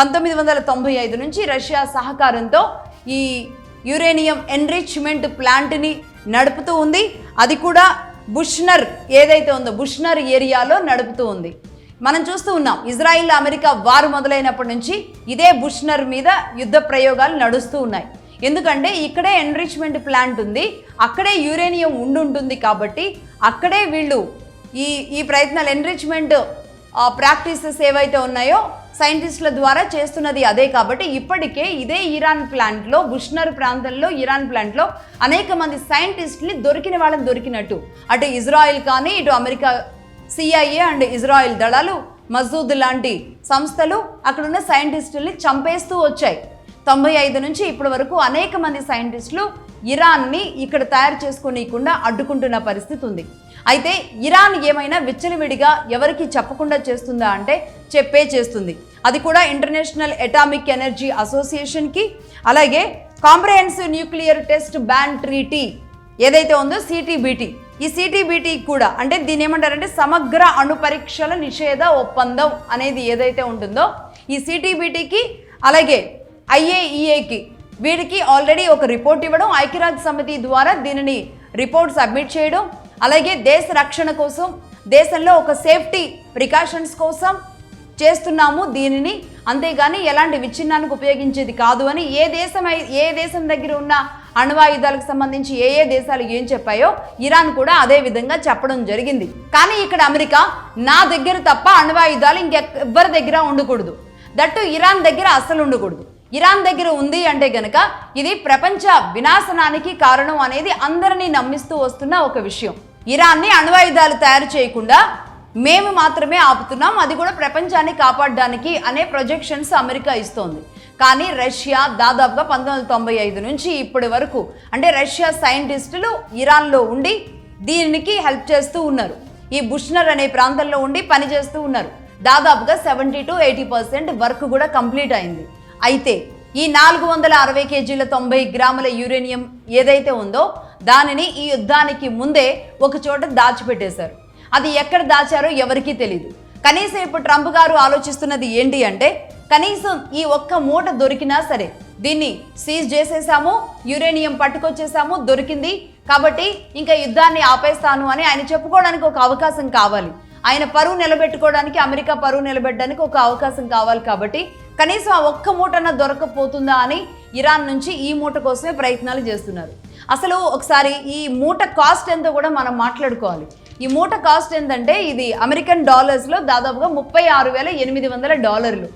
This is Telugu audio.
1995 నుంచి రష్యా సహకారంతో ఈ యురేనియం ఎన్రిచ్మెంట్ ప్లాంట్ని నడుపుతూ ఉంది. అది కూడా బుష్నర్ ఏదైతే ఉందో బుష్నర్ ఏరియాలో నడుపుతూ ఉంది. మనం చూస్తూ ఉన్నాం, ఇజ్రాయిల్ అమెరికా వారు మొదలైనప్పటి నుంచి ఇదే బుష్నర్ మీద యుద్ధ ప్రయోగాలు నడుస్తూ ఉన్నాయి. ఎందుకంటే ఇక్కడే ఎన్రిచ్మెంట్ ప్లాంట్ ఉంది, అక్కడే యురేనియం ఉంటుంది కాబట్టి అక్కడే వీళ్ళు ఈ ప్రయత్నాలు ఎన్రిచ్మెంట్ ప్రాక్టీసెస్ ఏవైతే ఉన్నాయో సైంటిస్టుల ద్వారా చేస్తున్నది అదే. కాబట్టి ఇప్పటికే ఇదే ఇరాన్ ప్లాంట్లో బుష్నర్ ప్రాంతంలో ఇరాన్ ప్లాంట్లో అనేక మంది సైంటిస్టులు దొరికిన వాళ్ళని దొరికినట్టు అటు ఇజ్రాయిల్ కానీ ఇటు అమెరికా CIA అండ్ ఇజ్రాయిల్ దళాలు మజూద్ లాంటి సంస్థలు అక్కడున్న సైంటిస్టుల్ని చంపేస్తూ వచ్చాయి. 95 నుంచి ఇప్పటి వరకు అనేక మంది సైంటిస్టులు ఇరాన్ని ఇక్కడ తయారు చేసుకోనీయకుండా అడ్డుకుంటున్న పరిస్థితి ఉంది. అయితే ఇరాన్ ఏమైనా విచ్చలవిడిగా ఎవరికి చెప్పకుండా చేస్తుందా అంటే చెప్పే చేస్తుంది. అది కూడా ఇంటర్నేషనల్ అటామిక్ ఎనర్జీ అసోసియేషన్కి, అలాగే comprehensive nuclear test ban treaty ఏదైతే ఉందో CTBT, ఈ CTBT కూడా అంటే దీని ఏమంటారంటే సమగ్ర అణు పరీక్షల నిషేధ ఒప్పందం అనేది ఏదైతే ఉంటుందో ఈ CTBTకి అలాగే IAEAకి వీడికి ఆల్రెడీ ఒక రిపోర్ట్ ఇవ్వడం, ఐక్యరాజ్య సమితి ద్వారా దీనిని రిపోర్ట్ సబ్మిట్ చేయడం, అలాగే దేశ రక్షణ కోసం దేశంలో ఒక సేఫ్టీ ప్రికాషన్స్ కోసం చేస్తున్నాము దీనిని, అంతేగాని ఎలాంటి విచ్ఛిన్నానికి ఉపయోగించేది కాదు అని ఏ దేశం దగ్గర ఉన్న అణ్వాయుధాలకు సంబంధించి ఏ దేశాలు ఏం చెప్పాయో ఇరాన్ కూడా అదే విధంగా చెప్పడం జరిగింది. కానీ ఇక్కడ అమెరికా నా దగ్గర తప్ప అణ్వాయుధాలు ఇంకెవ్వరి దగ్గర ఉండకూడదు, దట్టు ఇరాన్ దగ్గర అస్సలు ఉండకూడదు. ఇరాన్ దగ్గర ఉంది అంటే గనక ఇది ప్రపంచ వినాశనానికి కారణం అనేది అందరినీ నమ్మిస్తూ వస్తున్న ఒక విషయం. ఇరాన్ని అణ్వాయుధాలు తయారు చేయకుండా మేము మాత్రమే ఆపుతున్నాం, అది కూడా ప్రపంచాన్ని కాపాడడానికి అనే ప్రొజెక్షన్స్ అమెరికా ఇస్తోంది. కానీ రష్యా దాదాపుగా 1995 నుంచి ఇప్పటి వరకు అంటే రష్యా సైంటిస్టులు ఇరాన్లో ఉండి దీనికి హెల్ప్ చేస్తూ ఉన్నారు. ఈ బుష్నర్ అనే ప్రాంతంలో ఉండి పనిచేస్తూ ఉన్నారు. దాదాపుగా 70 to 80% వర్క్ కూడా కంప్లీట్ అయింది. అయితే ఈ 460 kg 90 గ్రాముల యురేనియం ఏదైతే ఉందో దానిని ఈ యుద్ధానికి ముందే ఒక చోట దాచిపెట్టేశారు. అది ఎక్కడ దాచారో ఎవరికీ తెలియదు. కనీసం ఇప్పుడు ట్రంప్ గారు ఆలోచిస్తున్నది ఏంటి అంటే కనీసం ఈ ఒక్క మూట దొరికినా సరే దీన్ని సీజ్ చేసేసాము, యురేనియం పట్టుకొచ్చేసాము, దొరికింది కాబట్టి ఇంకా యుద్ధాన్ని ఆపేస్తాను అని ఆయన చెప్పుకోవడానికి ఒక అవకాశం కావాలి. ఆయన పరువు నిలబెట్టుకోవడానికి, అమెరికా పరువు నిలబెట్టడానికి ఒక అవకాశం కావాలి. కాబట్టి కనీసం ఆ ఒక్క మూటన దొరకపోతుందా అని ఇరాన్ నుంచి ఈ మూట కోసమే ప్రయత్నాలు చేస్తున్నారు. అసలు ఒకసారి ఈ మూట కాస్ట్ ఎంతో కూడా మనం మాట్లాడుకోవాలి. ఈ మూట కాస్ట్ ఎంతంటే ఇది అమెరికన్ డాలర్స్లో దాదాపుగా $36,800.